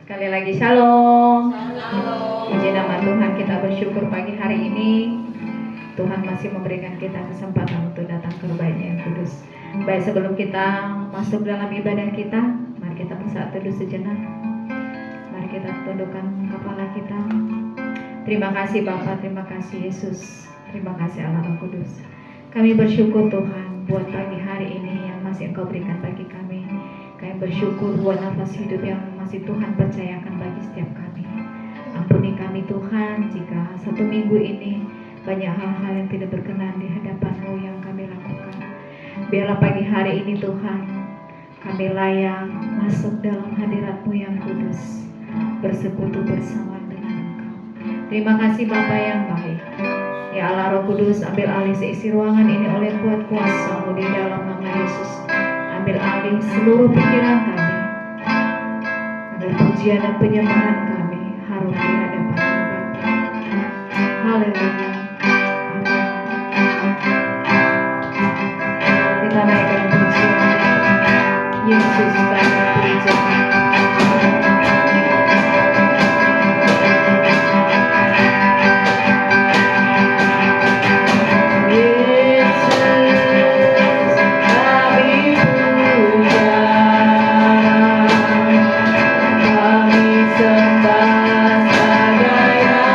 Sekali lagi shalom. Puji nama Tuhan, kita bersyukur pagi hari ini Tuhan masih memberikan kita kesempatan untuk datang ke rumahnya yang kudus. Baik, sebelum kita masuk dalam ibadah kita, mari kita bersaat teduh sejenak. Mari kita tundukkan kepala kita. Terima kasih Bapa, terima kasih Yesus, terima kasih Allah Roh Kudus. Kami bersyukur Tuhan buat pagi hari ini yang masih Engkau berikan bagi kami. Kami bersyukur buat nafas hidup yang masih Tuhan percayakan bagi setiap kami. Ampuni kami Tuhan jika satu minggu ini banyak hal-hal yang tidak berkenan di hadapan-Mu yang kami lakukan. Biarlah pagi hari ini Tuhan kami layak masuk dalam hadirat-Mu yang kudus, bersekutu bersama dengan Engkau. Terima kasih Bapa yang baik. Ya Allah Roh Kudus, ambil alih seisi ruangan ini oleh kuat kuasa-Mu di dalam nama Yesus. Ambil alih seluruh pikiran kami, agar pujian dan penyembahan kami harum di hadapan-Mu Bapa. Haleluya. Amin. Kita naikkan pujian Yesus kami puji. Kami sembah sebagai Raja.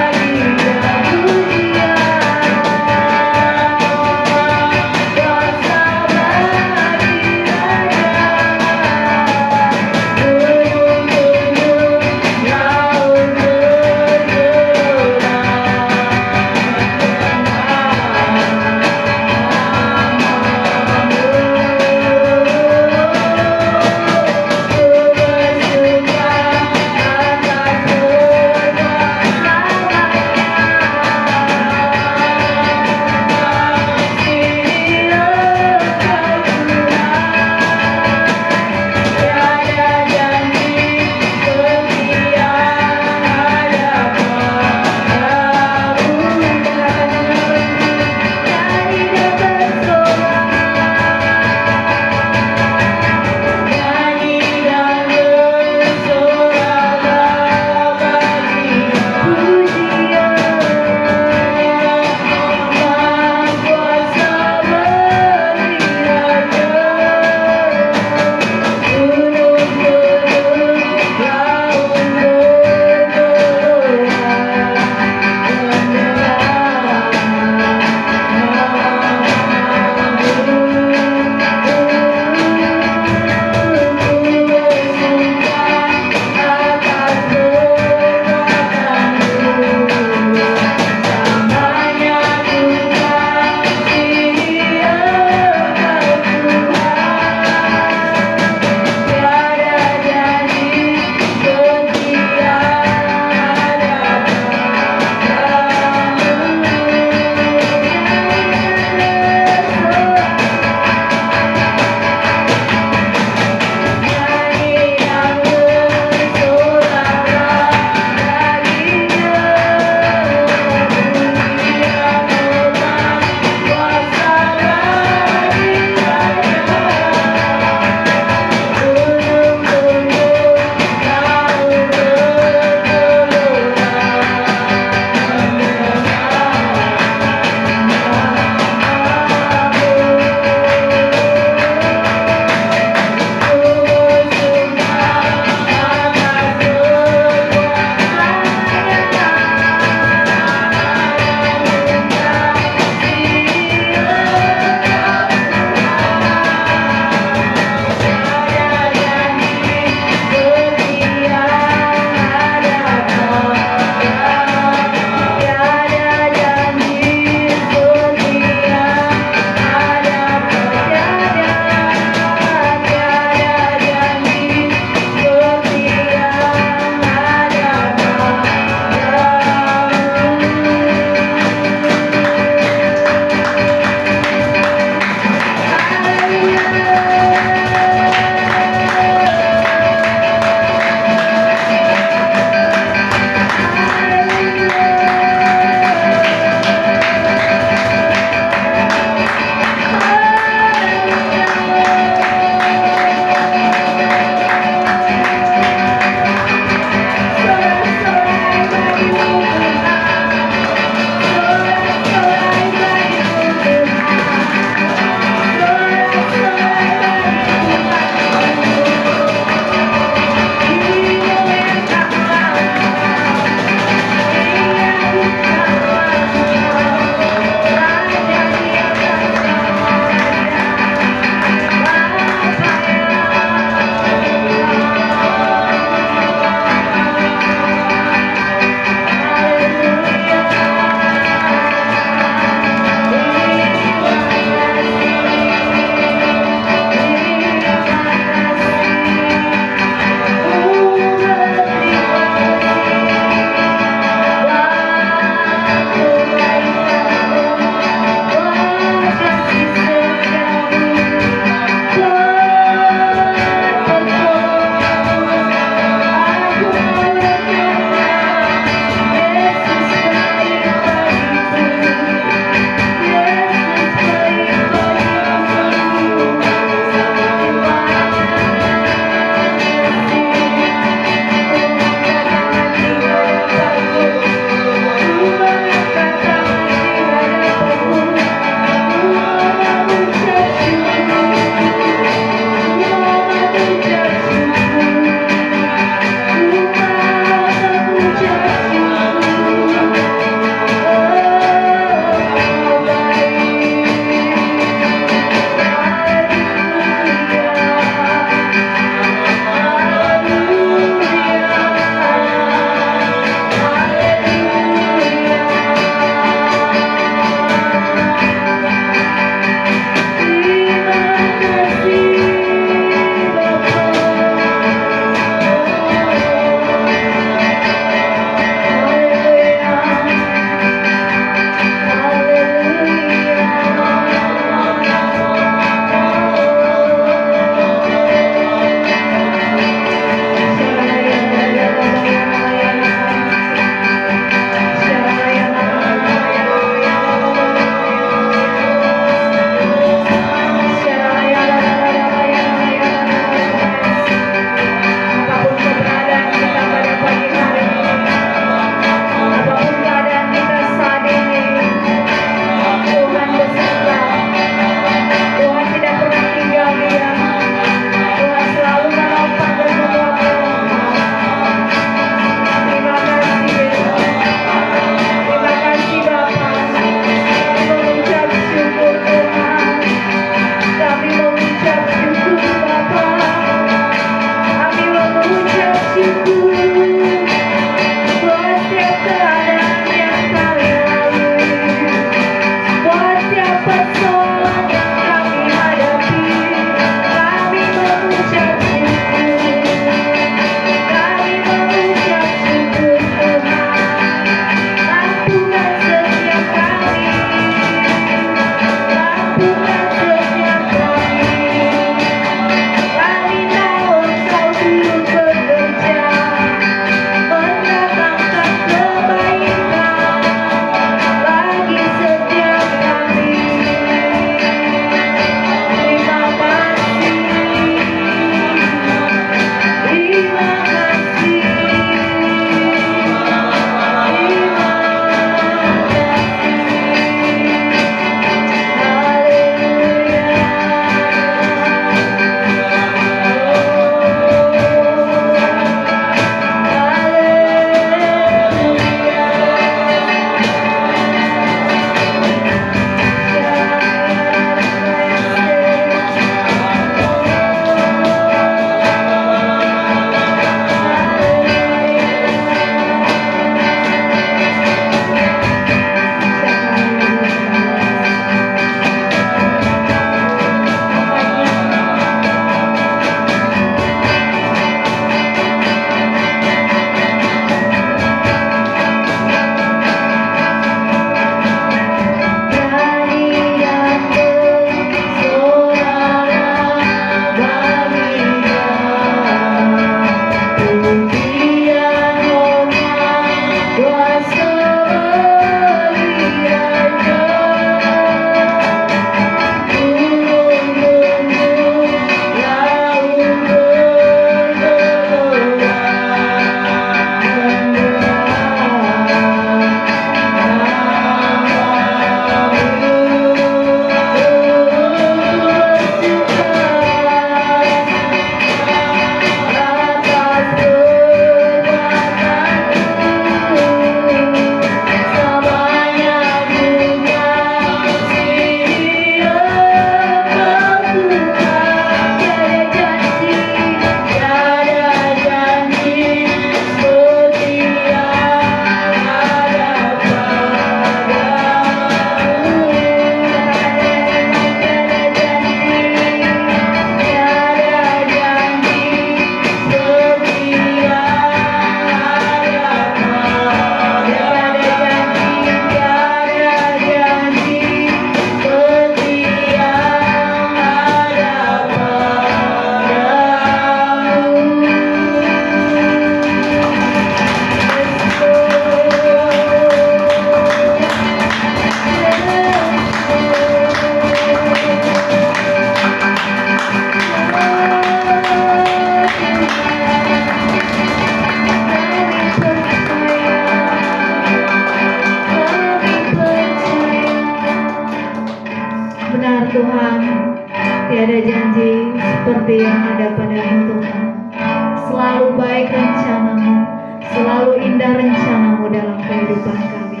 indah rencana-Mu dalam kehidupan kami.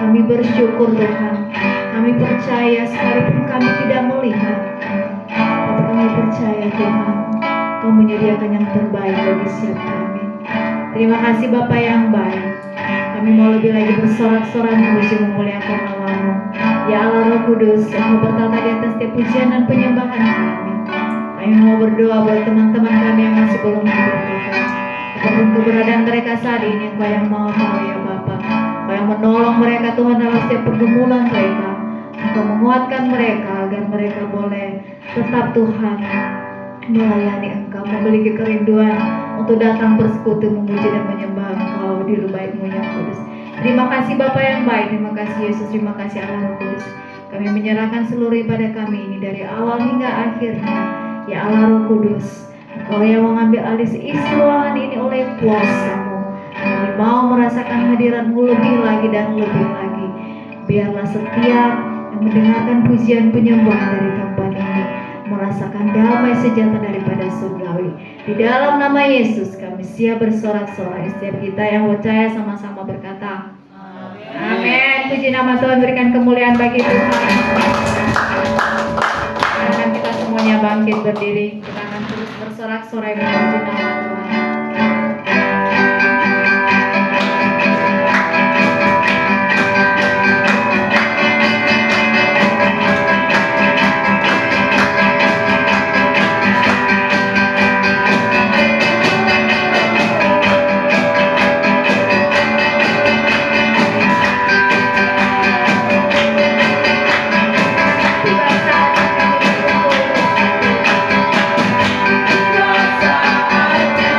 Kami bersyukur Tuhan. Kami percaya sekalipun kami tidak melihat, tapi kami percaya Tuhan, Kau menyediakan yang terbaik bagi setiap kami. Terima kasih Bapa yang baik. Kami mau lebih lagi bersorak-sorai memuji memuliakan nama-Mu. Ya Allah Roh Kudus yang mau bertata di atas setiap pujian dan penyembahan kami. Kami mau berdoa buat teman-teman kami yang masih belum tidur Tuhan. Apapun keberadaan mereka saat ini, Engkau yang mau tahu ya Bapa. Engkau yang menolong mereka Tuhan dalam setiap pergumulan mereka. Engkau menguatkan mereka agar mereka boleh tetap Tuhan melayani Engkau, memiliki kerinduan untuk datang bersekutu memuji dan menyembah Engkau di rumah-Mu yang kudus. Terima kasih Bapa yang baik, terima kasih Yesus, terima kasih Allah Roh Kudus. Kami menyerahkan seluruh ibadah kami ini dari awal hingga akhirnya. Ya Allah Roh Kudus, Engkau yang mengambil alih isi ruangan ini oleh kuasa-Mu. Kami mau merasakan hadirat-Mu lebih lagi dan lebih lagi. Biarlah setiap yang mendengarkan pujian penyembahan dari tempat ini merasakan damai sejahtera daripada surgawi. Di dalam nama Yesus kami siap bersorak-sorai. Setiap kita yang percaya sama-sama berkata amin. Puji nama Tuhan, berikan kemuliaan bagi Tuhan. Silakan kita semuanya bangkit berdiri. Kita akan terus bersorak-sorai memuji nama Tuhan. Tiba saatnya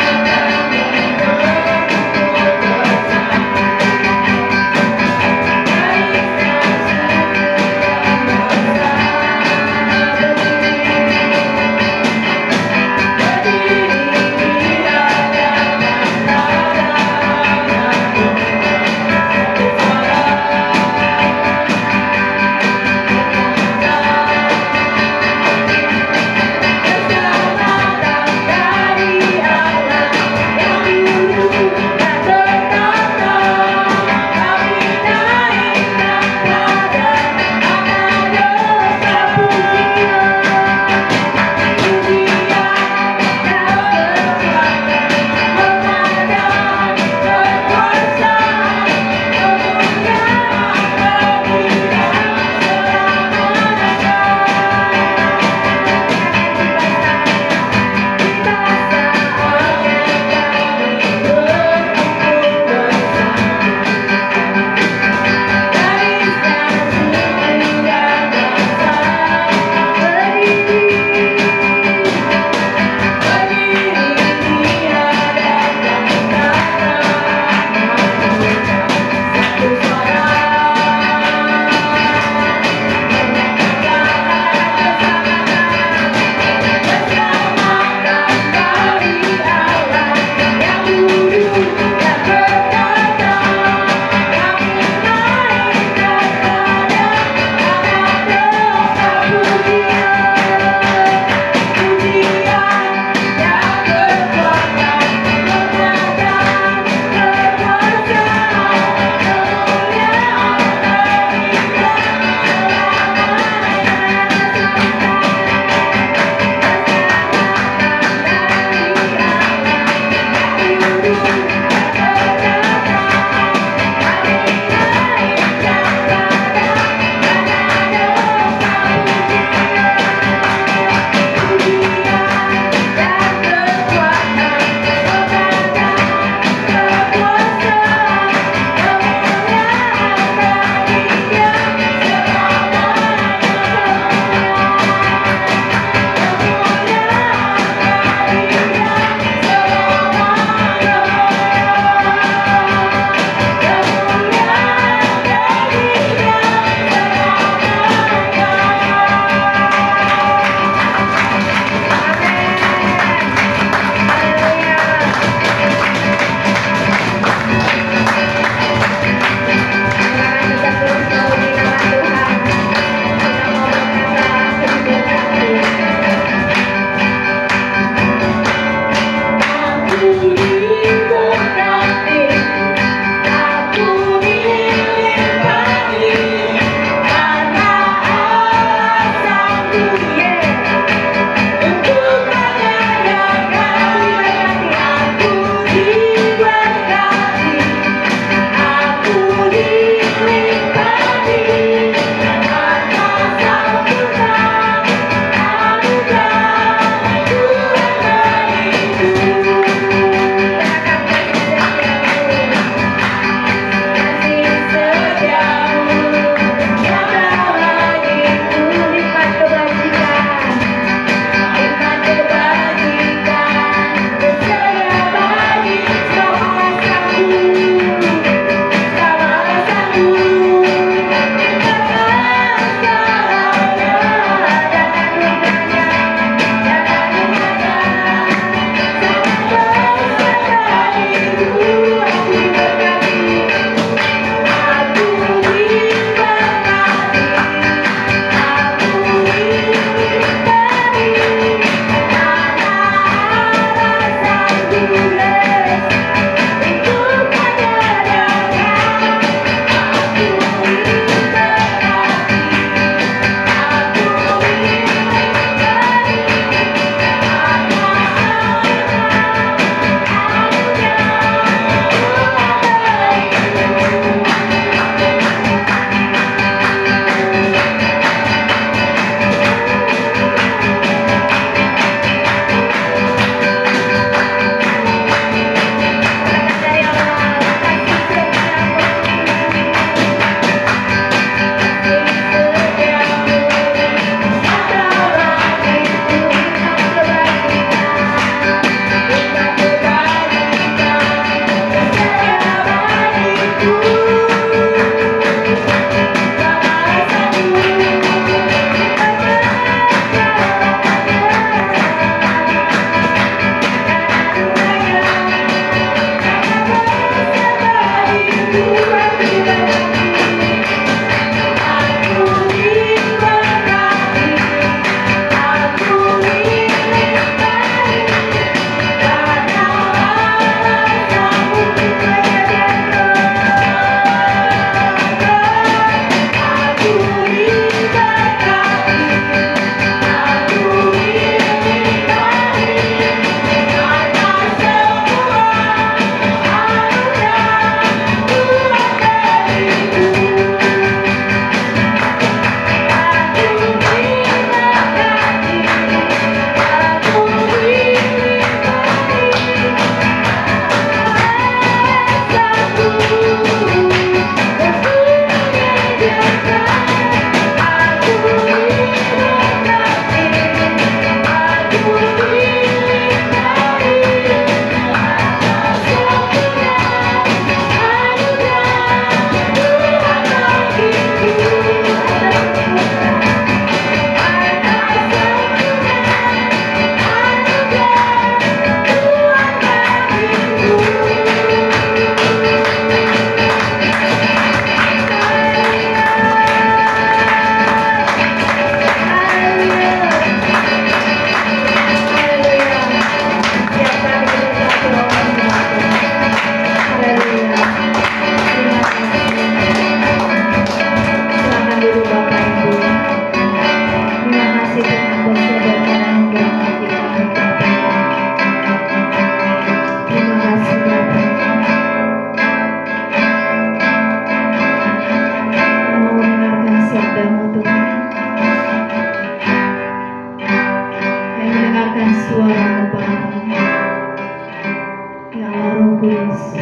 Yesus.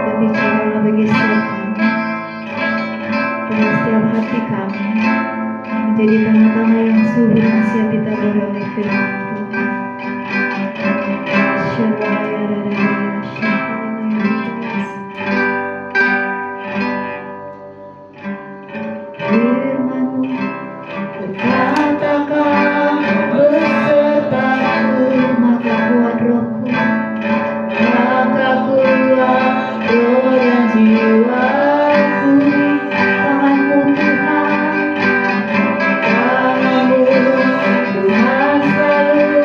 Berbicaralah bagi setiap kami, bagi setiap hati kami, menjadi tanah-tanah yang subur yang siap ditaburi oleh firman Tuhan. Firman-Mu berkatakan besertaku, maka kuat rohku, maka kuat roh dan jiwaku. Tangan-Mu Tuhan, Tangan-Mu Tuhan selalu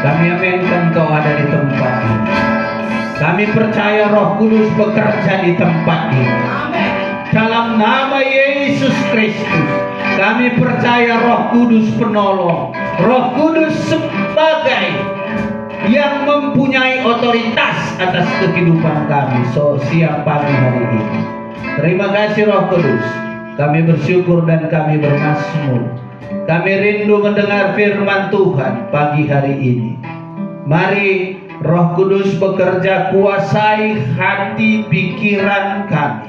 Kami aminkan Kau ada di tempat ini. Kami percaya Roh Kudus bekerja di tempat ini. Dalam nama Yesus Kristus, kami percaya Roh Kudus penolong, Roh Kudus sebagai yang mempunyai otoritas atas kehidupan kami siang pagi hari ini. Terima kasih Roh Kudus. Kami bersyukur dan kami bermazmur. Kami rindu mendengar firman Tuhan pagi hari ini. Mari Roh Kudus bekerja, kuasai hati pikiran kami,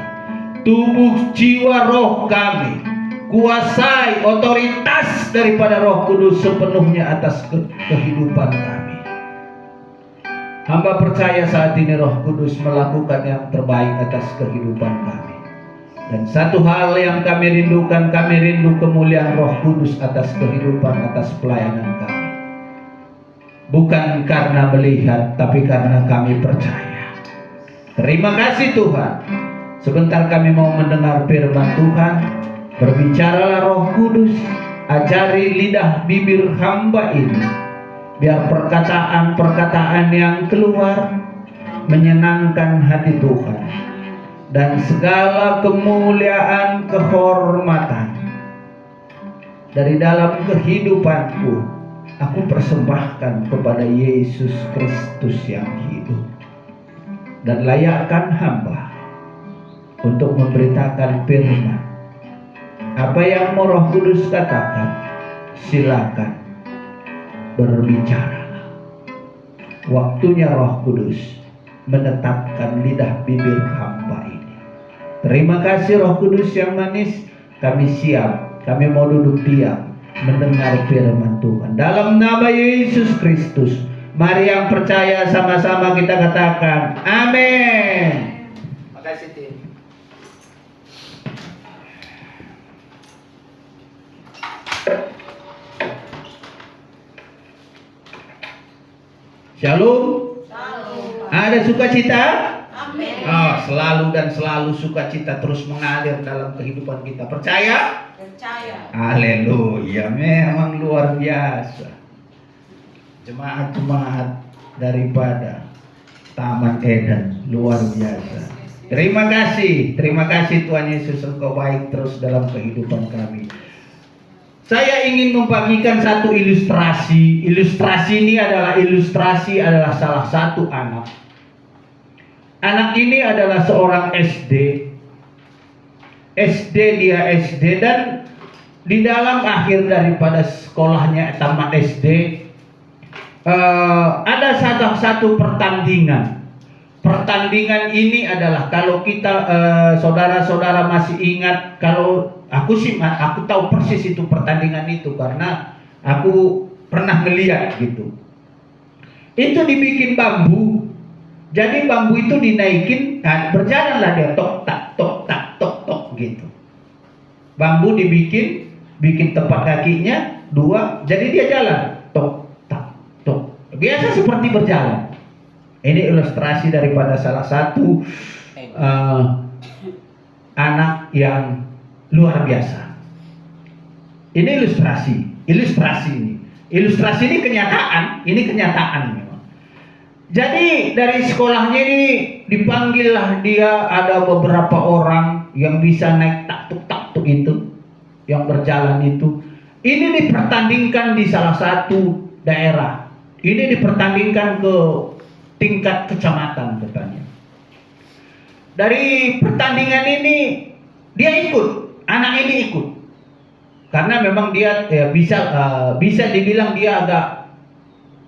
tubuh jiwa roh kami. Kuasai otoritas daripada Roh Kudus sepenuhnya atas kehidupan kami. Hamba percaya saat ini Roh Kudus melakukan yang terbaik atas kehidupan kami. Dan satu hal yang kami rindukan, kami rindu kemuliaan Roh Kudus atas kehidupan, atas pelayanan kami. Bukan karena melihat, tapi karena kami percaya. Terima kasih Tuhan. Sebentar kami mau mendengar firman Tuhan. Berbicaralah Roh Kudus, ajari lidah bibir hamba ini, biar perkataan-perkataan yang keluar menyenangkan hati Tuhan. Dan segala kemuliaan, kehormatan dari dalam kehidupanku, aku persembahkan kepada Yesus Kristus yang hidup. Dan layakkan hamba untuk memberitakan firman. Apa yang mau Roh Kudus katakan, silakan berbicara. Waktunya Roh Kudus menetapkan lidah bibir hamba ini. Terima kasih Roh Kudus yang manis. Kami siap, kami mau duduk diam mendengar firman Tuhan. Dalam nama Yesus Kristus, mari yang percaya sama-sama kita katakan amin. Makasih Tim. Shalom. Ada sukacita? Amin. Oh, selalu dan selalu sukacita terus mengalir dalam kehidupan kita. Percaya? Percaya. Haleluya, memang luar biasa. Jemaat-jemaat daripada Taman Eden luar biasa. Terima kasih Tuhan Yesus, Engkau baik terus dalam kehidupan kami. Saya ingin membagikan satu ilustrasi. Ilustrasi ini adalah salah satu anak. Anak ini adalah seorang SD. Dia SD dan di dalam akhir daripada sekolahnya tamat SD ada satu pertandingan. Pertandingan ini adalah kalau kita saudara-saudara masih ingat, kalau aku tahu persis itu pertandingan itu karena aku pernah melihat gitu. Itu dibikin bambu. Jadi bambu itu dinaikin, berjalanlah dia tok tak gitu. Bambu bikin tempat kakinya 2, jadi dia jalan tok tak tok. Biasa seperti berjalan. Ini ilustrasi daripada salah satu anak yang luar biasa. Ini ilustrasi ini kenyataan memang. Jadi dari sekolahnya ini dipanggillah dia, ada beberapa orang yang bisa naik taktuk itu, yang berjalan itu. Ini dipertandingkan di salah satu daerah. Ini dipertandingkan ke tingkat kecamatan katanya. Dari pertandingan ini dia ikut, anak ini ikut, karena memang dia bisa dibilang dia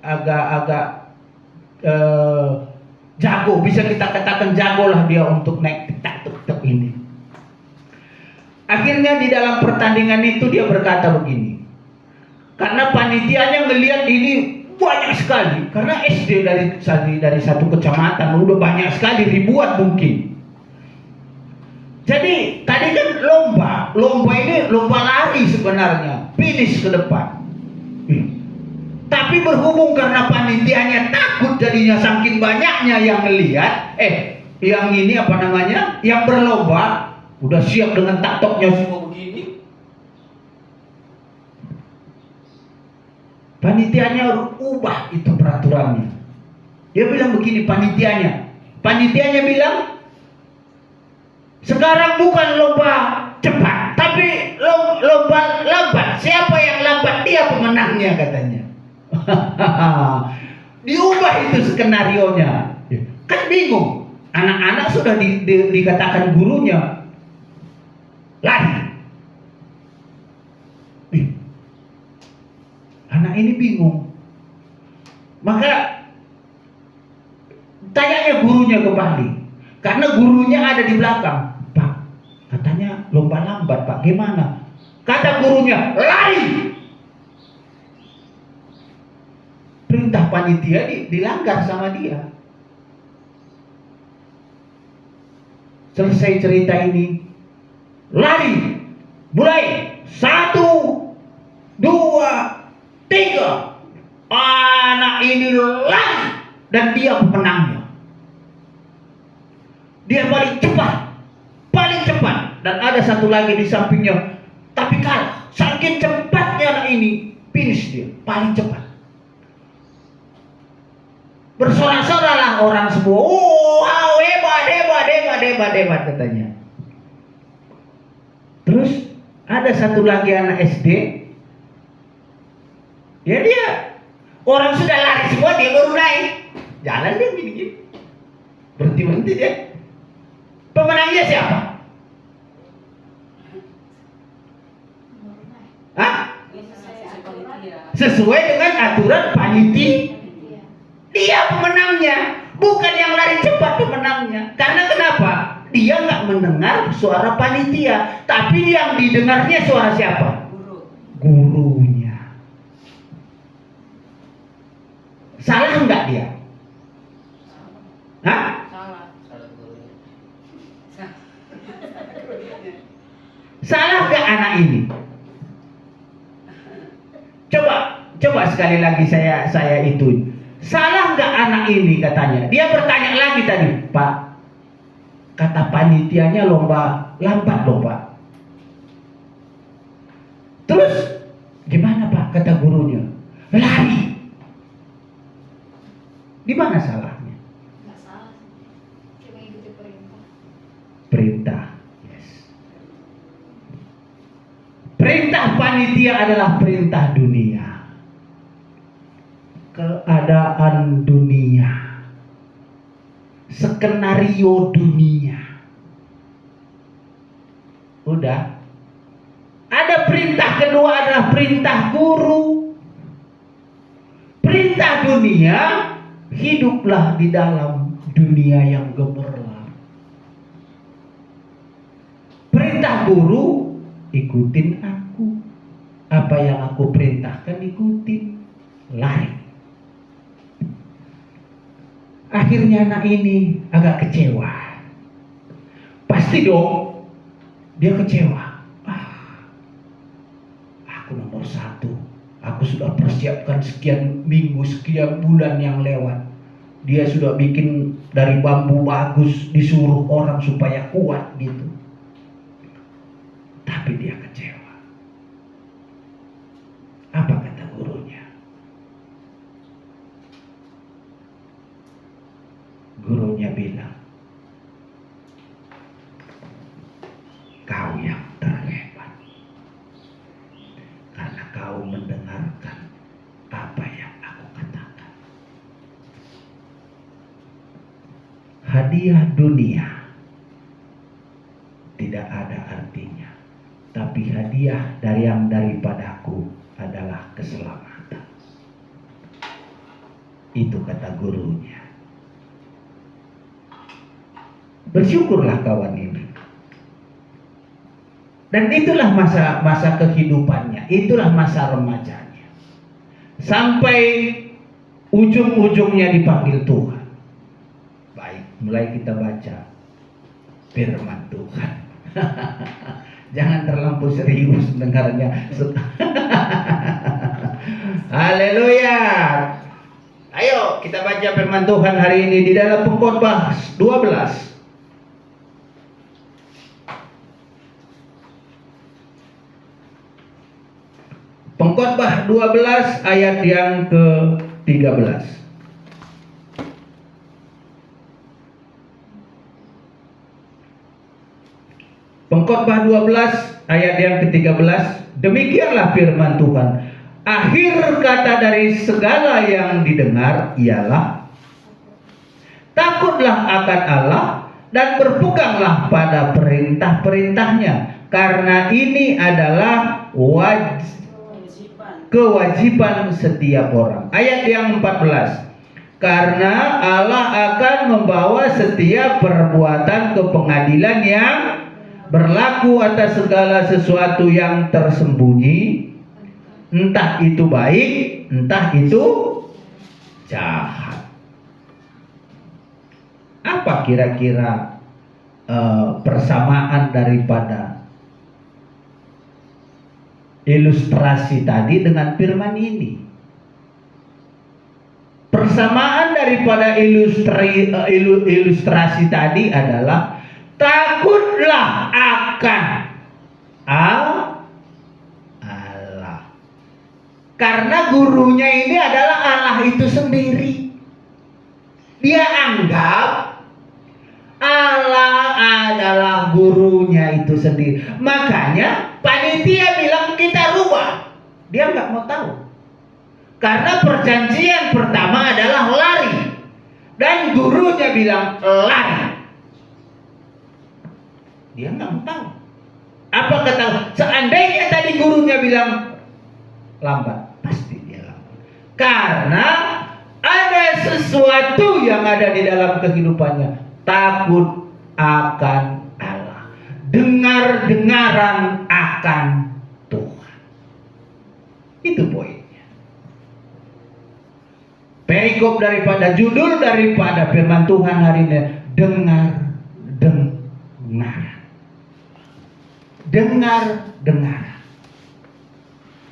agak jago, bisa kita katakan jago lah dia untuk naik tuk ini. Akhirnya di dalam pertandingan itu dia berkata begini, karena panitianya melihat ini banyak sekali, karena SD dari satu kecamatan udah banyak sekali, ribuan mungkin. Jadi tadi kan lomba ini lomba lari sebenarnya, finish ke depan. Tapi berhubung karena panitianya takut, jadinya saking banyaknya yang melihat, yang berlomba udah siap dengan taktoknya semua begini. Panitianya ubah itu peraturannya. Dia bilang begini panitianya bilang, sekarang bukan lomba cepat, tapi lomba lambat. Siapa yang lambat dia pemenangnya katanya. Diubah itu skenarionya. Kan bingung. Anak-anak sudah dikatakan gurunya lari. Anak ini bingung. Maka tanyanya gurunya kembali. Karena gurunya ada di belakang. Pak, katanya lomba lambat Pak, gimana? Kata gurunya, lari. Perintah panitia dilanggar sama dia. Selesai cerita ini, lari. Mulai 1, 2, 3. Anak ini lari dan dia pemenangnya. Dia paling cepat. Dan ada satu lagi di sampingnya, tapi kalah. Saking cepatnya anak ini, finish dia paling cepat. Bersorak-soraklah orang semua. Wow, hebat katanya. Terus ada satu lagi anak SD. Ya dia orang sudah lari semua, dia baru naik. Jalan dia gini. Berhenti dia. Pemenangnya siapa? Hah? Sesuai dengan aturan panitia. Dia pemenangnya, bukan yang lari cepat pemenangnya. Karena kenapa? Dia nggak mendengar suara panitia, tapi yang didengarnya suara siapa? Gurunya. Salah nggak dia? Hah? Salah nggak anak ini? Coba sekali lagi saya itu. Salah nggak anak ini katanya? Dia bertanya lagi tadi, Pak. Kata panitianya lomba lambat loh Pak. Terus gimana Pak? Kata gurunya, lari. Di mana salahnya? Nggak salah, cuma ikuti perintah. Perintah, yes. Perintah panitia adalah perintah dunia. Keadaan dunia, skenario dunia. Udah. Ada perintah kedua adalah perintah guru. Perintah dunia, hiduplah di dalam dunia yang gemerlap. Perintah guru, ikutin aku. Apa yang aku perintahkan ikutin. Lari. Akhirnya anak ini agak kecewa. Pasti dong dia kecewa. Aku nomor 1. Aku sudah persiapkan sekian minggu, sekian bulan yang lewat. Dia sudah bikin dari bambu bagus, disuruh orang supaya kuat gitu. Tapi dia kecewa. Apa kata gurunya? Gurunya bilang, kau yang terhebat karena kau mendengarkan apa yang aku katakan. Hadiah dunia tidak ada artinya, tapi hadiah daripadaku adalah keselamatan. Itu kata gurunya. Bersyukurlah kawan ini. Dan itulah masa kehidupannya, itulah masa remajanya. Sampai ujung-ujungnya dipanggil Tuhan. Baik, mulai kita baca firman Tuhan. Jangan terlampau serius mendengarnya. Haleluya. Ayo kita baca firman Tuhan hari ini di dalam Pengkhotbah 12. Pengkhotbah 12 ayat yang ke-13. Pengkhotbah 12 ayat yang ke-13. Demikianlah firman Tuhan. Akhir kata dari segala yang didengar ialah takutlah akan Allah dan berpeganglah pada perintah-perintahnya, karena ini adalah kewajiban setiap orang. Ayat yang 14. Karena Allah akan membawa setiap perbuatan ke pengadilan yang berlaku atas segala sesuatu yang tersembunyi, entah itu baik, entah itu jahat. Apa kira-kira persamaan daripada ilustrasi tadi dengan firman ini? Persamaan daripada ilustrasi tadi adalah takutlah akan Allah. Karena gurunya ini adalah Allah itu sendiri. Dia anggap Allah adalah gurunya itu sendiri. Makanya panitia bilang kita rubah. Dia nggak mau tahu. Karena perjanjian pertama adalah lari. Dan gurunya bilang lari. Dia nggak mau tahu. Apa kata? Seandainya tadi gurunya bilang lambat, pasti dia lambat. Karena ada sesuatu yang ada di dalam kehidupannya. Takut akan Allah. Dengar-dengaran akan Tuhan. Itu poinnya. Perikop daripada judul daripada firman Tuhan hari ini,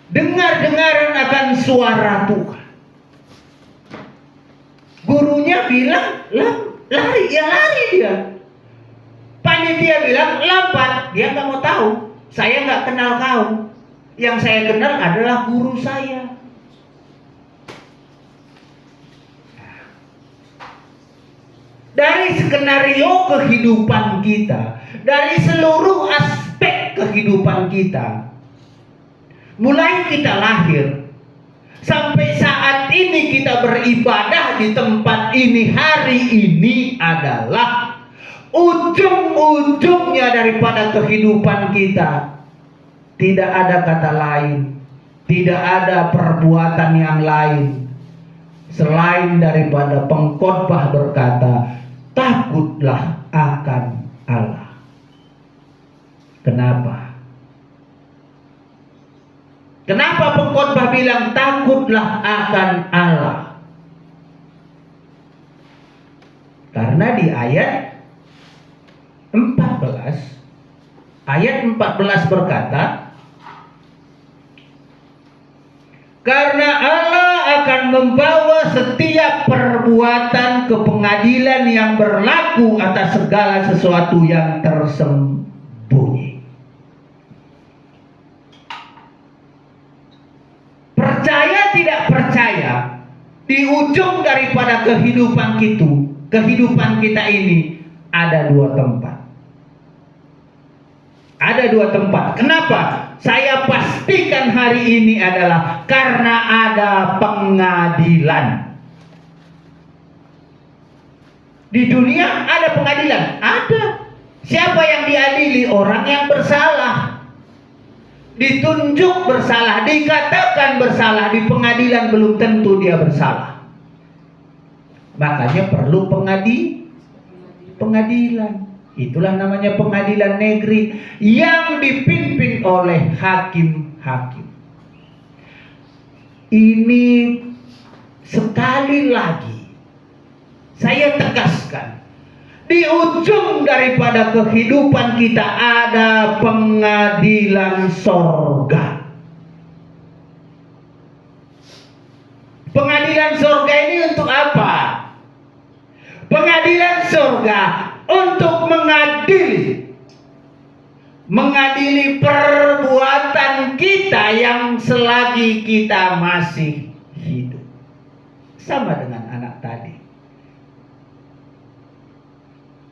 dengar-dengaran akan suara Tuhan. Gurunya bilang lari, ya lari dia. Panitia bilang lambat, dia nggak mau tahu. Saya nggak kenal kau. Yang saya kenal adalah guru saya. Dari skenario kehidupan kita, dari seluruh aspek kehidupan kita, mulai kita lahir sampai saat ini kita beribadah di tempat ini hari ini adalah ujung-ujungnya daripada kehidupan kita. Tidak ada kata lain, tidak ada perbuatan yang lain selain daripada pengkhotbah berkata, takutlah akan Allah. Kenapa? Kenapa pengkhotbah bilang takutlah akan Allah? Karena di ayat 14 berkata, karena Allah akan membawa setiap perbuatan ke pengadilan yang berlaku atas segala sesuatu yang tersembunyi. Percaya tidak percaya, di ujung daripada kehidupan kita ini ada dua tempat. Ada dua tempat. Kenapa? Saya pastikan hari ini adalah karena ada pengadilan. Di dunia ada pengadilan. Ada. Siapa yang diadili? Orang yang bersalah. Ditunjuk bersalah, dikatakan bersalah. Di pengadilan belum tentu dia bersalah. Makanya perlu pengadilan. Itulah namanya pengadilan negeri yang dipimpin oleh hakim-hakim. Ini sekali lagi saya tegaskan, di ujung daripada kehidupan kita ada pengadilan sorga. Pengadilan sorga ini untuk apa? Pengadilan sorga untuk mengadili perbuatan kita sayang selagi kita masih hidup. Sama dengan anak tadi.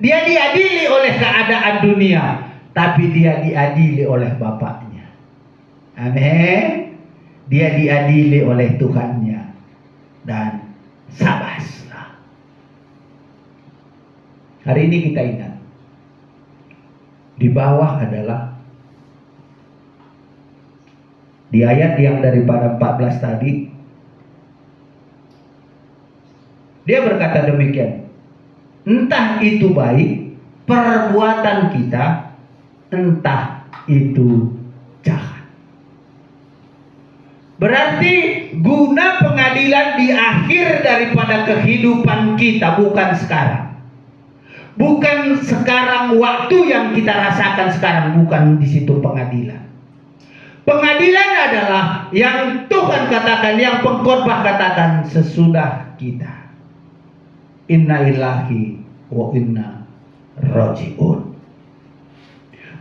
Dia diadili oleh keadaan dunia, tapi dia diadili oleh Bapaknya. Amin. Dia diadili oleh Tuhannya. Dan sabaslah. Hari ini kita ingat, di bawah adalah di ayat yang daripada 14 tadi, dia berkata demikian, entah itu baik perbuatan kita, entah itu jahat. Berarti guna pengadilan di akhir daripada kehidupan kita, bukan sekarang. Bukan sekarang waktu yang kita rasakan sekarang, bukan di situ pengadilan. Pengadilan adalah yang Tuhan katakan, yang pengkhotbah katakan sesudah kita. Inna ilahi wa inna raji'un.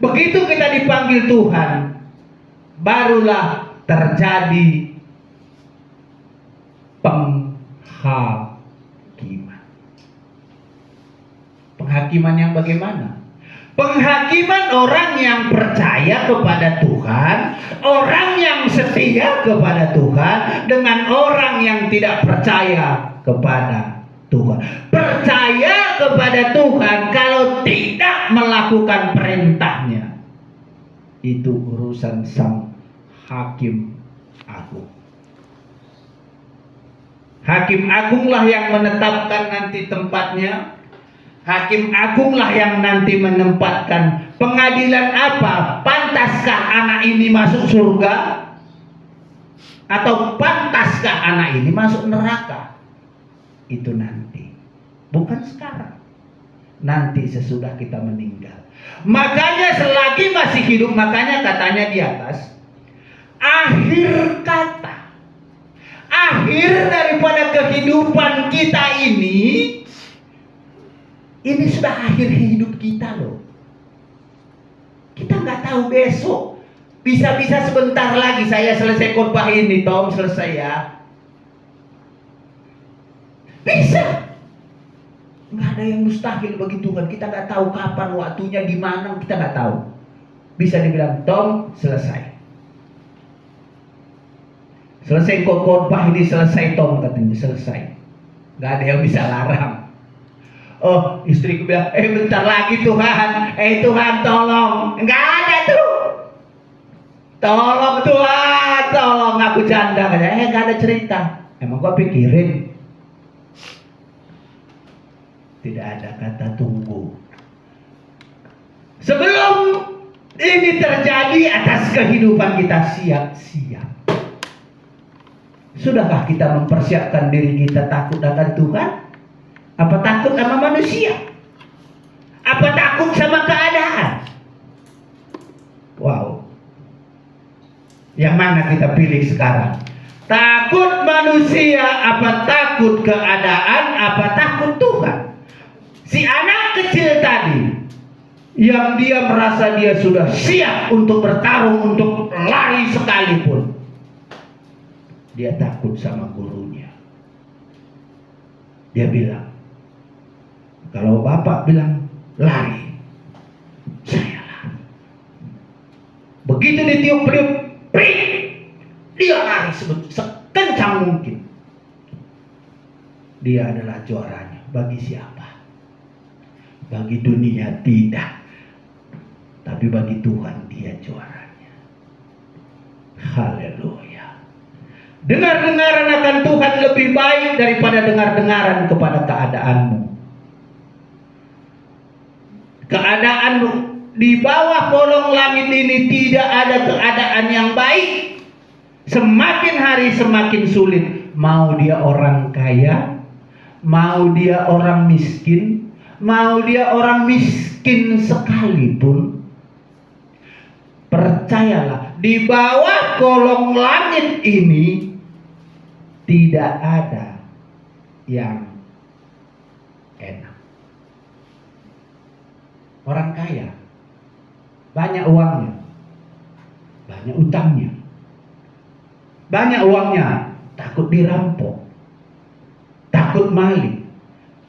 Begitu kita dipanggil Tuhan, barulah terjadi penghakiman. Penghakiman yang bagaimana? Penghakiman orang yang percaya kepada Tuhan, orang yang setia kepada Tuhan, dengan orang yang tidak percaya kepada Tuhan. Percaya kepada Tuhan kalau tidak melakukan perintahnya, itu urusan sang hakim agung. Hakim agunglah yang menetapkan nanti tempatnya. Hakim agunglah yang nanti menempatkan pengadilan apa. Pantaskah anak ini masuk surga? Atau pantaskah anak ini masuk neraka? Itu nanti, bukan sekarang. Nanti sesudah kita meninggal. Makanya selagi masih hidup, makanya katanya di atas, akhir kata, akhir daripada kehidupan kita ini sudah akhir hidup kita loh. Kita nggak tahu besok. Bisa-bisa sebentar lagi saya selesai khotbah ini, Tom, selesai ya. Bisa. Nggak ada yang mustahil bagi Tuhan. Kita nggak tahu kapan waktunya, di mana, kita nggak tahu. Bisa dibilang, Tom, selesai. Selesai khotbah ini, selesai, Tom, katanya, selesai. Nggak ada yang bisa larang. Oh, istriku bilang, bentar lagi Tuhan, Tuhan tolong. Enggak ada tuh. Tolong Tuhan, tolong aku janda. Enggak ada cerita. Emang gua pikirin. Tidak ada kata tunggu. Sebelum ini terjadi atas kehidupan kita, siap-siap. Sudahkah kita mempersiapkan diri kita takut akan Tuhan? Apa takut sama manusia? Apa takut sama keadaan? Wow. Yang mana kita pilih sekarang? Takut manusia, apa takut keadaan, apa takut Tuhan? Si anak kecil tadi, yang dia merasa dia sudah siap untuk bertarung, untuk lari sekalipun, dia takut sama gurunya. Dia bilang, kalau bapak bilang lari, saya lari. Begitu ditiup-tiup, dia lari sekencang mungkin. Dia adalah juaranya. Bagi siapa? Bagi dunia tidak. Tapi bagi Tuhan dia juaranya. Haleluya. Dengar-dengaran akan Tuhan lebih baik daripada dengar-dengaran kepada keadaanmu. Keadaan di bawah kolong langit ini tidak ada keadaan yang baik. Semakin hari semakin sulit. Mau dia orang kaya, mau dia orang miskin, mau dia orang miskin sekalipun, percayalah, di bawah kolong langit ini tidak ada yang enak. Orang kaya, banyak uangnya, banyak utangnya, banyak uangnya, takut dirampok, takut maling.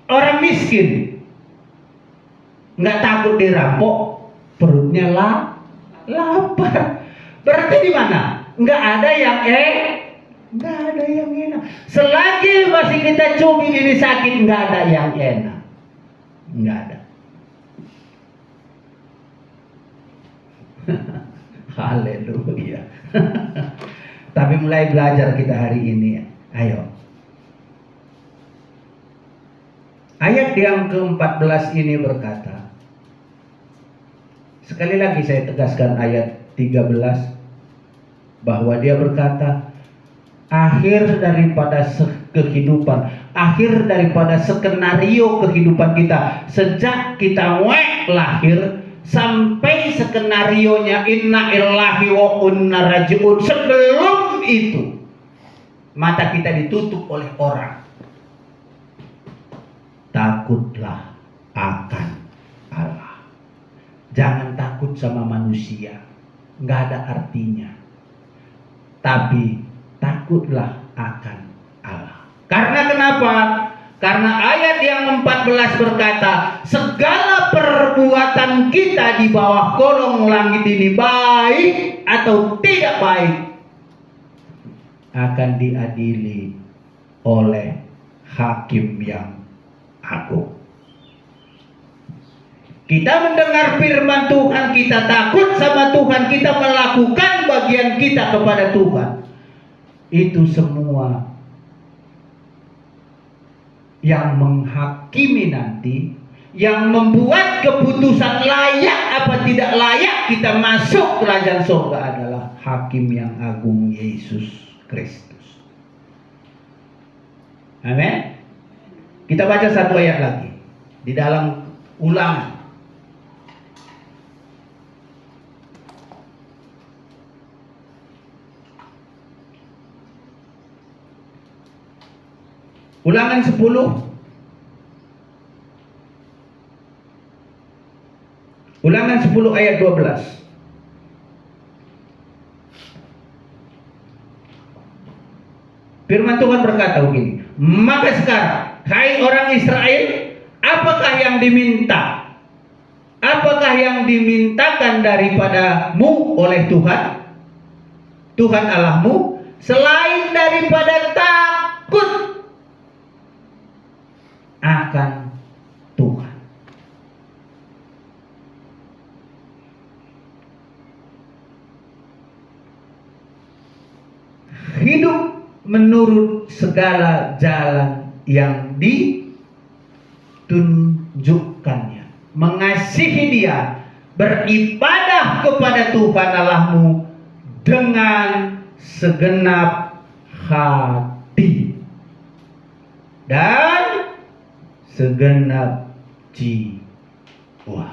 Orang miskin nggak takut dirampok, perutnya lapar. Berarti di mana? Nggak ada yang nggak ada yang enak. Selagi masih kita cumi ini sakit, nggak ada yang enak, nggak ada. Haleluya. Tapi mulai belajar kita hari ini ya. Ayo. Ayat yang ke-14 ini berkata, sekali lagi saya tegaskan ayat 13, bahwa dia berkata, akhir daripada kehidupan, akhir daripada skenario kehidupan kita sejak kita lahir sampai skenarionya inna illahi wa inna rajiun, sebelum itu mata kita ditutup oleh orang. Takutlah akan Allah. Jangan takut sama manusia, nggak ada artinya. Tapi takutlah akan Allah. Karena kenapa? Karena ayat yang 14 berkata, segala perbuatan kita di bawah kolong langit ini, baik atau tidak baik, akan diadili oleh hakim yang agung. Kita mendengar firman Tuhan, kita takut sama Tuhan, kita melakukan bagian kita kepada Tuhan. Itu semua yang menghakimi nanti, yang membuat keputusan layak apa tidak layak kita masuk kerajaan surga adalah hakim yang agung, Yesus Kristus. Amin. Kita baca satu ayat lagi di dalam Ulangan. Ulangan 10 Ulangan 10 ayat 12. Firman Tuhan berkata begini, maka sekarang, hai orang Israel, apakah yang diminta? Apakah yang dimintakan daripadamu oleh Tuhan, Tuhan Allahmu, selain daripada takut akan Tuhan? Hidup menurut segala jalan yang ditunjukkannya, mengasihi Dia, beribadah kepada Tuhan Allahmu dengan segenap hati dan segenap jiwa.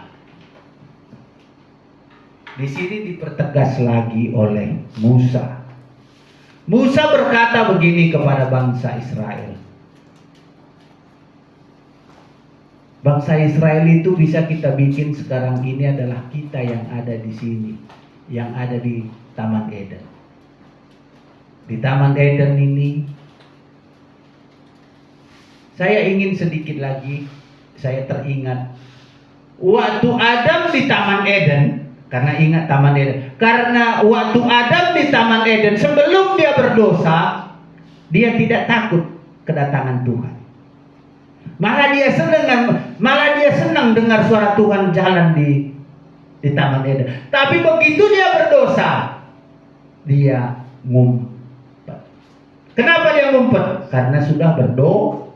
Di sini dipertegas lagi oleh Musa. Musa berkata begini kepada bangsa Israel. Bangsa Israel itu bisa kita bikin sekarang ini adalah kita yang ada di sini, yang ada di Taman Eden. Di Taman Eden ini, saya ingin sedikit lagi, saya teringat waktu Adam di Taman Eden. Karena ingat Taman Eden, karena waktu Adam di Taman Eden sebelum dia berdosa, dia tidak takut kedatangan Tuhan. Malah dia senang dengar suara Tuhan jalan di Taman Eden. Tapi begitu dia berdosa, dia ngumpet. Kenapa dia ngumpet? Karena sudah berdosa.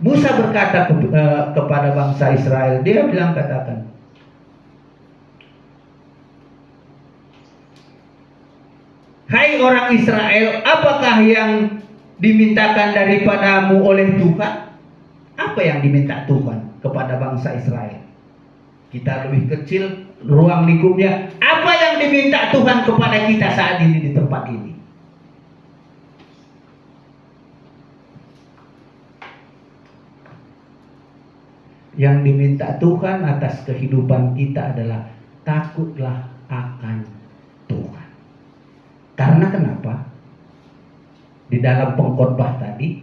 Musa berkata kepada bangsa Israel, dia bilang, katakan, hai orang Israel, apakah yang dimintakan daripadamu oleh Tuhan? Apa yang diminta Tuhan kepada bangsa Israel? Kita lebih kecil ruang lingkupnya. Apa yang diminta Tuhan kepada kita saat ini di tempat ini? Yang diminta Tuhan atas kehidupan kita adalah takutlah akan Tuhan. Karena kenapa? Di dalam pengkhotbah tadi,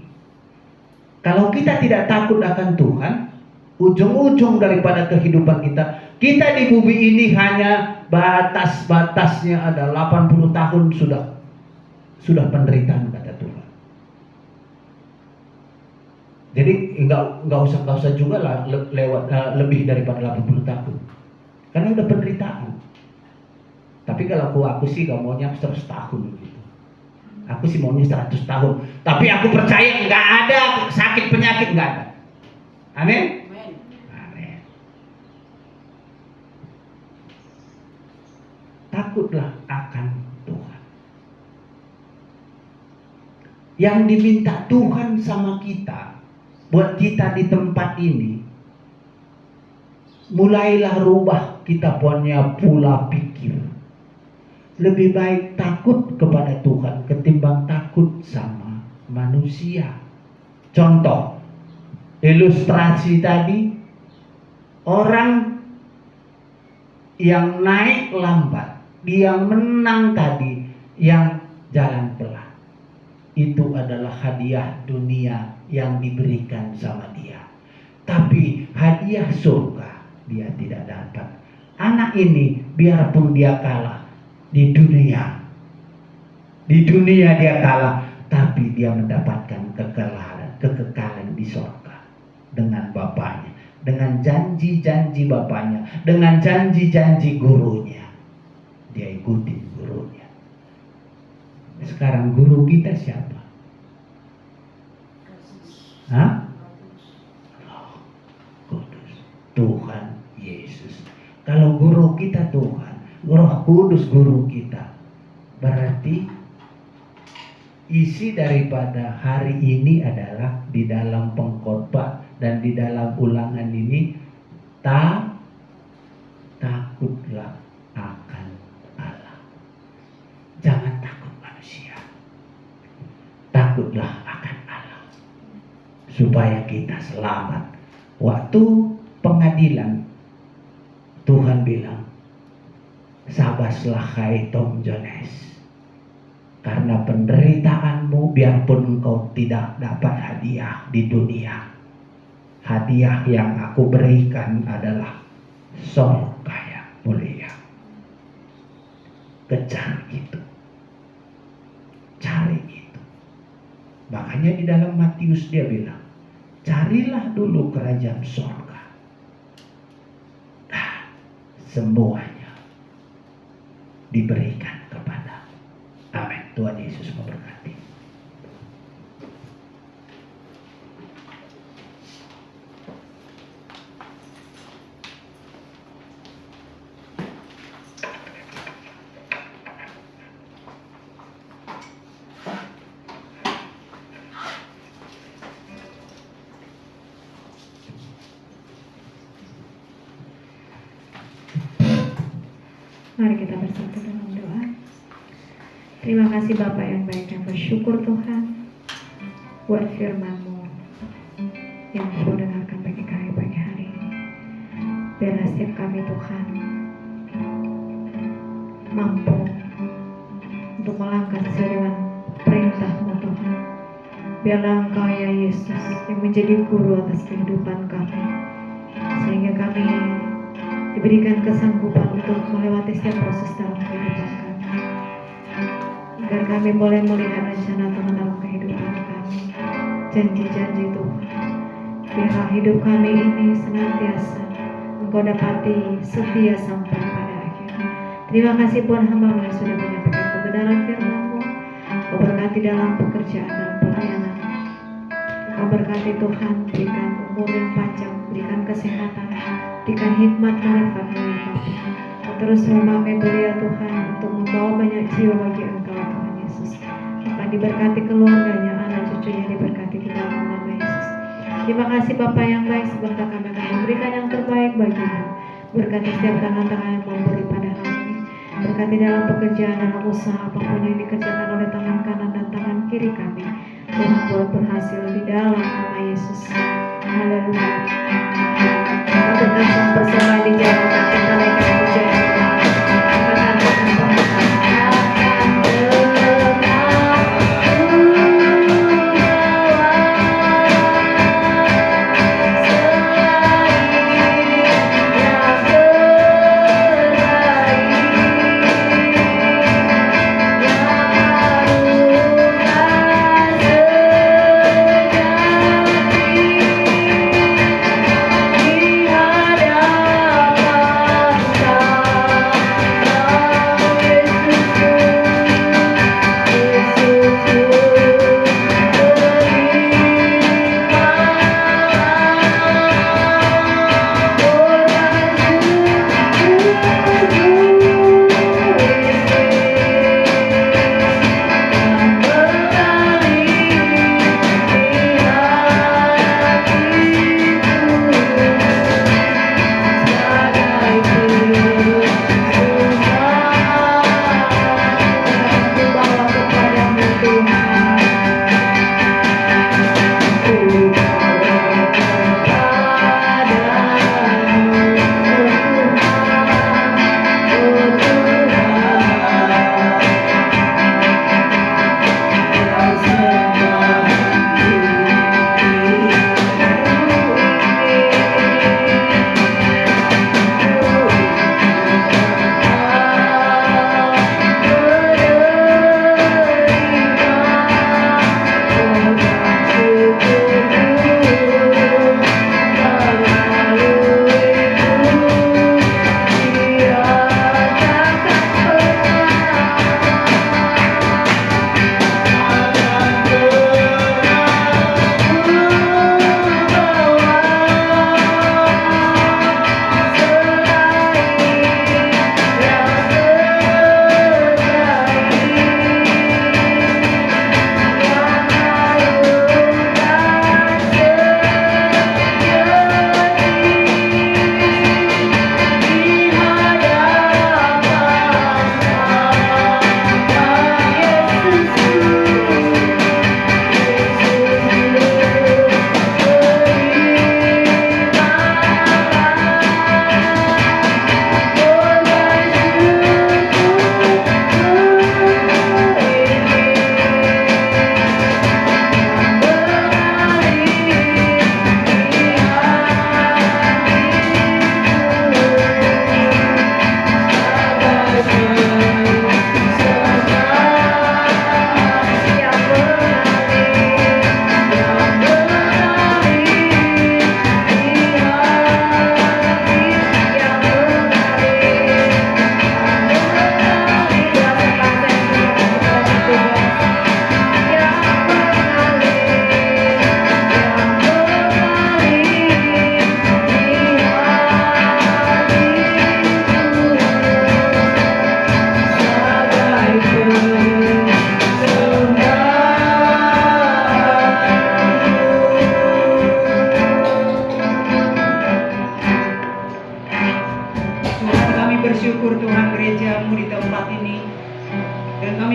kalau kita tidak takut akan Tuhan, ujung-ujung daripada kehidupan kita, kita di bumi ini hanya batas-batasnya ada 80 tahun sudah penderitaan kata Tuhan. Jadi nggak usah juga lah lewat lebih daripada 80 tahun, karena udah penderitaan. Tapi kalau aku sih gak maunya 100 tahun gitu. Aku sih maunya 100 tahun. Tapi aku percaya nggak ada sakit penyakit, nggak ada. Amin. Amin. Takutlah akan Tuhan. Yang diminta Tuhan sama kita, buat kita di tempat ini, mulailah rubah kita punya pola pikir. Lebih baik takut kepada Tuhan ketimbang takut sama manusia. Contoh, ilustrasi tadi, orang yang naik lambat, yang menang tadi, yang jalan pelan, itu adalah hadiah dunia yang diberikan sama dia. Tapi hadiah surga dia tidak dapat. Anak ini biarpun dia kalah di dunia dia kalah, tapi dia mendapatkan kekekalan di sorga dengan bapaknya, dengan janji-janji bapaknya, dengan janji-janji gurunya. Dia ikutin gurunya. Sekarang guru kita siapa? Hah? Roh Kudus, Tuhan Yesus. Kalau guru kita Tuhan, Roh Kudus guru kita, berarti isi daripada hari ini adalah di dalam pengkhotbah dan di dalam ulangan ini, takutlah akan Allah. Jangan takut manusia, takutlah akan Allah, supaya kita selamat. Waktu pengadilan Tuhan bilang, sabaslah hai Tom Jones, karena penderitaanmu, biarpun engkau tidak dapat hadiah di dunia, hadiah yang aku berikan adalah surga yang mulia. Kejar itu, cari itu. Makanya di dalam Matius dia bilang, carilah dulu kerajaan surga, dan semuanya diberikan kepada. Amin. Tuhan Yesus memberkati. Mari kita bersatu dalam doa. Terima kasih Bapa yang baik, dan bersyukur Tuhan buat firman-Mu yang Kau dengarkan bagi kami pagi hari ini. Biarlah setiap kami Tuhan mampu untuk melangkah sesuai dengan perintah-Mu Tuhan. Biarlah Engkau ya Yesus yang menjadi guru atas kehidupan kami, sehingga kami diberikan kesanggupan untuk melewati setiap proses dalam kehidupan kami, agar kami boleh melihat rencana Tuhan dalam kehidupan kami, janji-janji Tuhan. Biarlah hidup kami ini senantiasa Engkau dapati setia sampai pada akhirnya. Terima kasih Tuhan, hamba-Mu yang sudah menyampaikan kebenaran firman-Mu. Kau berkati dalam pekerjaan dan pelayanan. Kau berkati Tuhan, berikan umur yang panjang, berikan kesehatan, berikan hikmat manfaat menyikapi. Kau terus memakai beliau Tuhan untuk membawa banyak jiwa bagi Engkau Tuhan Yesus. Akan diberkati keluarganya, anak cucunya diberkati di dalam nama Yesus. Terima kasih Bapa yang baik, sebentar kami akan memberikan yang terbaik bagimu. Berkati setiap tangan-tangan yang memberi pada hari ini. Berkati dalam pekerjaan dan usaha apapun yang dikerjakan oleh tangan kanan dan tangan kiri kami. Tuhan buat berhasil di dalam nama Yesus. Haleluya. Kita dengan persembahan di jalan kita naikkan pujian Tuhan. Kita akan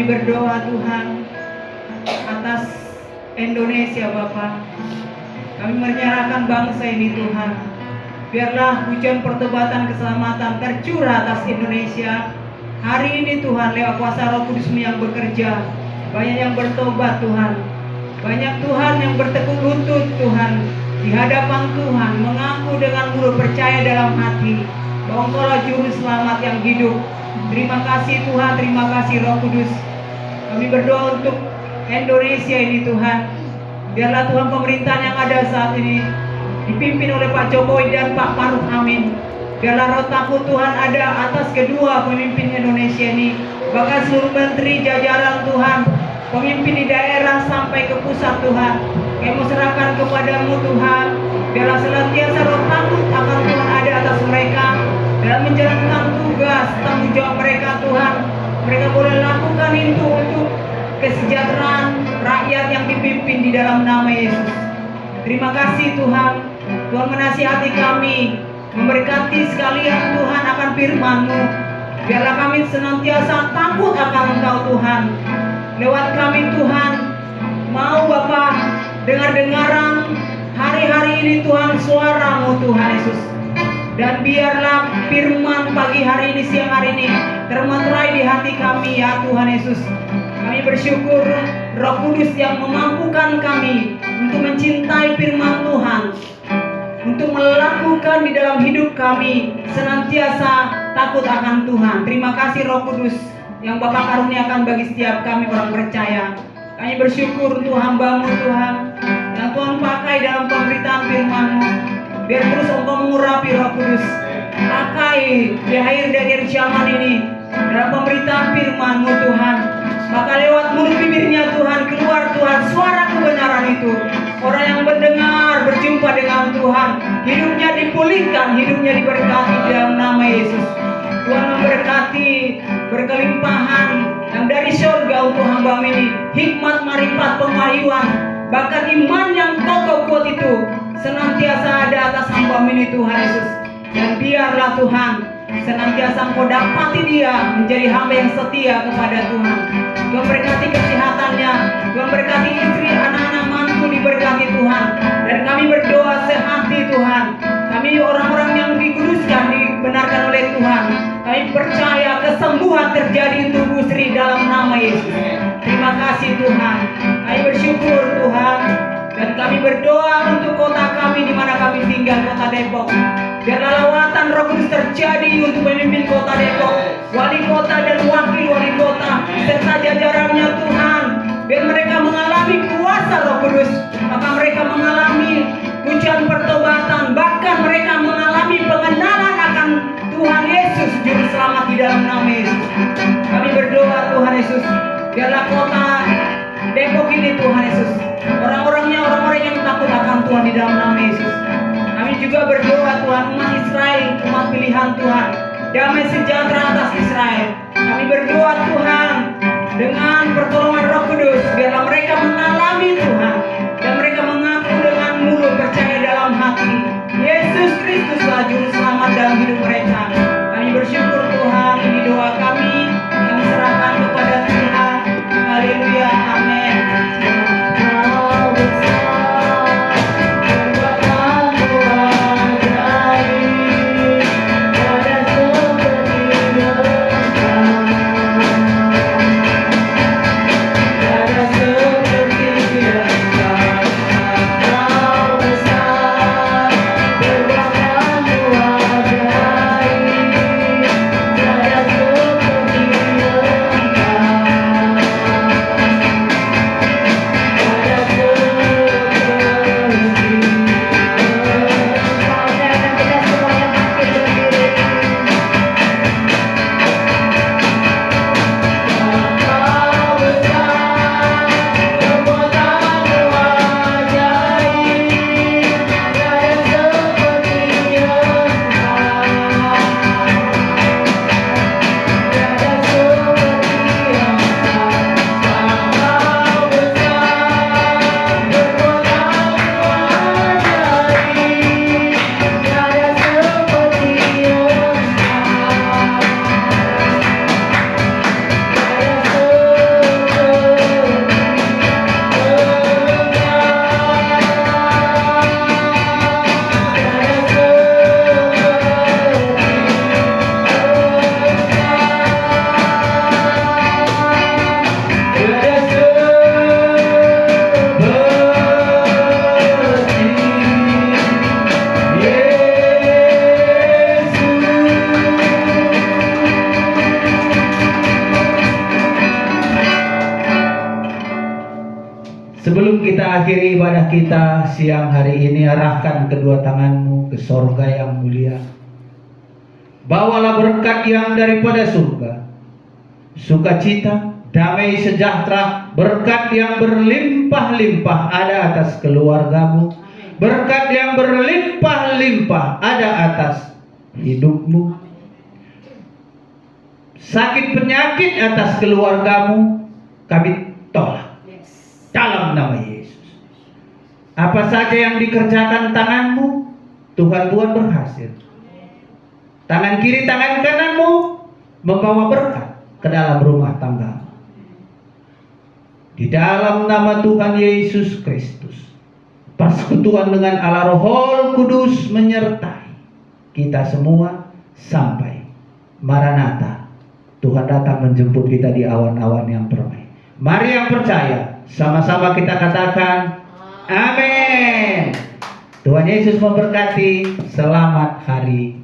Kami berdoa Tuhan atas Indonesia Bapa. Kami menyerahkan bangsa ini Tuhan. Biarlah hujan pertobatan keselamatan tercurah atas Indonesia. Hari ini Tuhan lewat kuasa Roh Kudus-Mu yang bekerja. Banyak yang bertobat Tuhan. Banyak Tuhan yang bertekuk lutut Tuhan di hadapan Tuhan, mengaku dengan mulut, percaya dalam hati bahwa Engkaulah juru selamat yang hidup. Terima kasih Tuhan, terima kasih Roh Kudus. Kami berdoa untuk Indonesia ini Tuhan. Biarlah Tuhan pemerintahan yang ada saat ini dipimpin oleh Pak Jokowi dan Pak Maruf Amin. Biarlah roh takut Tuhan ada atas kedua pemimpin Indonesia ini. Bahkan seluruh menteri jajaran Tuhan, pemimpin di daerah sampai ke pusat Tuhan. Kami mau serahkan kepadamu Tuhan. Biarlah senantiasa roh takut akan Tuhan ada atas mereka dalam menjalankan tugas tanggung jawab mereka Tuhan. Mereka boleh lakukan itu untuk kesejahteraan rakyat yang dipimpin di dalam nama Yesus. Terima kasih Tuhan. Tuhan menasihati kami, memberkati sekalian Tuhan akan firman-Mu. Biarlah kami senantiasa takut akan Engkau Tuhan. Lewat kami Tuhan, mau Bapa dengar-dengaran hari-hari ini Tuhan suara-Mu Tuhan Yesus. Dan biarlah firman pagi hari ini, siang hari ini termeterai di hati kami ya Tuhan Yesus. Kami bersyukur Roh Kudus yang memampukan kami untuk mencintai firman Tuhan, untuk melakukan di dalam hidup kami senantiasa takut akan Tuhan. Terima kasih Roh Kudus yang Bapak karuniakan bagi setiap kami orang percaya. Kami bersyukur untuk hamba-Mu Tuhan yang Tuhan pakai dalam pemberitaan firman-Mu. Biar terus Engkau mengurapi Roh Kudus, pakai di akhir zaman ini dalam pemberitaan firman-Mu Tuhan. Maka lewat mulut bibirnya Tuhan keluar Tuhan suara kebenaran itu. Orang yang mendengar berjumpa dengan Tuhan, hidupnya dipulihkan, hidupnya diberkati dalam nama Yesus. Tuhan memberkati berkelimpahan yang dari surga untuk hamba ini, hikmat, marifat, pengayuan, bahkan iman yang kokoh kuat itu senantiasa ada atas hamba ini Tuhan Yesus. Dan biarlah Tuhan senantiasa Engkau dapati dia menjadi hamba yang setia kepada Tuhan. Tuhan berkati kesehatannya, Tuhan berkati istri, anak-anak, mantu diberkati Tuhan. Dan kami berdoa sehati Tuhan. Kami orang-orang yang dikuduskan, dibenarkan oleh Tuhan. Kami percaya kesembuhan terjadi untuk Bu Sri dalam nama Yesus. Terima kasih Tuhan. Kami bersyukur Tuhan. Dan kami berdoa untuk kota kami di mana kami tinggal, kota Depok. Biarlah lawatan Roh Kudus terjadi untuk memimpin kota Depok, wali kota dan wakil wali kota serta jajarannya Tuhan. Biar mereka mengalami kuasa Roh Kudus, maka mereka mengalami hujan pertobatan, bahkan mereka mengalami pengenalan akan Tuhan Yesus juru selamat di dalam nama Yesus. Kami berdoa Tuhan Yesus, biarlah kota Depok ini Tuhan Yesus, orang-orangnya orang-orang yang takut akan Tuhan di dalam nama Yesus. Kami juga berdoa Tuhan umat Israel, umat pilihan Tuhan, damai sejahtera atas Israel. Kami berdoa Tuhan dengan pertolongan Roh Kudus, biarlah mereka mengalami Tuhan dan mereka mengaku dengan mulut, percaya dalam hati Yesus Kristuslah juru selamat dalam hidup mereka. Kami bersyukur Tuhan, ini doa kami serahkan kepada Tuhan. Haleluya, amin. mengakhiri ibadah kita siang hari ini, arahkan kedua tanganmu ke sorga yang mulia. Bawalah berkat yang daripada surga, sukacita, damai sejahtera, berkat yang berlimpah-limpah ada atas keluargamu, berkat yang berlimpah-limpah ada atas hidupmu. Sakit penyakit atas keluargamu kami tolak dalam nama Yesus. Apa saja yang dikerjakan tanganmu, Tuhan berhasil. Tangan kiri, tangan kananmu membawa berkat ke dalam rumah tangga. Di dalam nama Tuhan Yesus Kristus, persekutuan dengan Allah Roh Kudus menyertai kita semua sampai Maranatha. Tuhan datang menjemput kita di awan-awan yang permai. Mari yang percaya, sama-sama kita katakan amin. Tuhan Yesus memberkati. Selamat hari